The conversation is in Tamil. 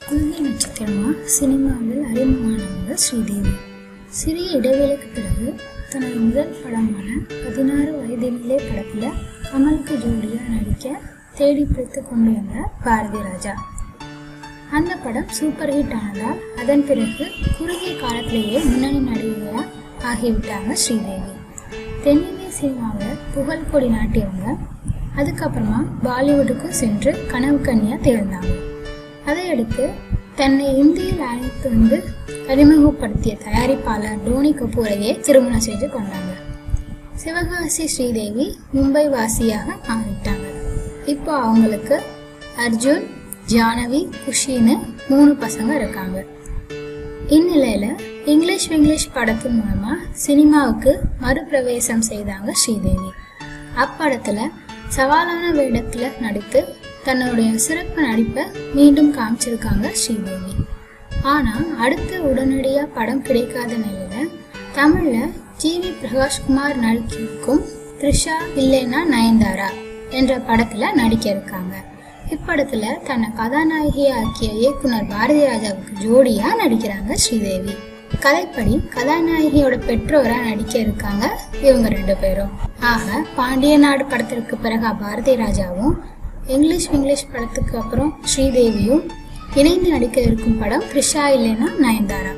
குழந்தை நட்சத்திரமா சினிமாவில் அறிமுகமானவங்க ஸ்ரீதேவி. சிறிய இடைவேளைக்கு பிறகு தனது முதல் படமான 16 வயதினிலே படத்தில் கமலுக்கு ஜோடியாக நடிக்க தேடி பிடித்து கொண்டு வந்த பாரதி ராஜா. அந்த படம் சூப்பர் ஹிட் ஆனதால் அதன் பிறகு குறுகிய காலத்திலேயே முன்னணி நடிகையாக ஆகிவிட்டாங்க ஸ்ரீதேவி. தென்னிந்திய சினிமாவில் புகழ் கொடி நாட்டியவங்க. அதுக்கப்புறமா பாலிவுட்டுக்கும் சென்று கனவு கன்னியாக திகழ்ந்தாங்க. அதையடுத்து தன்னை இந்தியில் அழைத்து அறிமுகப்படுத்திய தயாரிப்பாளர் டோனி கபூரையே திருமணம் செய்து கொண்டாங்க. சிவகாசி ஸ்ரீதேவி மும்பை வாசியாக மாறிட்டாங்க. இப்போ அவங்களுக்கு அர்ஜுன், ஜானவி, குஷின்னு 3 பசங்க இருக்காங்க. இந்நிலையில இங்கிலீஷ் படத்தின் மூலமா சினிமாவுக்கு மறுபிரவேசம் செய்தாங்க ஸ்ரீதேவி. அப்படத்துல சவாலான வேடத்துல நடித்து தன்னுடைய சிறப்பு நடிப்பை மீண்டும் காமிச்சிருக்காங்க ஸ்ரீதேவி. ஆனா அடுத்து உடனடியா படம் கிடைக்காத நிலையில தமிழ்ல ஜிவி பிரகாஷ்குமார் நடிக்கும் த்ரிஷா இல்லைன்னா நயன்தாரா என்ற படத்துல நடிக்க இருக்காங்க. இப்படத்துல தன்னை கதாநாயகியாக்கிய இயக்குனர் பாரதி ராஜாவுக்கு ஜோடியா நடிக்கிறாங்க ஸ்ரீதேவி. கதைப்படி கதாநாயகியோட பெற்றோரா நடிக்க இருக்காங்க இவங்க 2 பேரும். ஆக பாண்டிய நாடு படத்திற்கு பிறகு பாரதி ராஜாவும் இங்கிலீஷ் படத்துக்கு அப்புறம் ஸ்ரீதேவியும் இணைந்து நடிக்க இருக்கும் படம் த்ரிஷா இல்லைன்னா நயன்தாரா.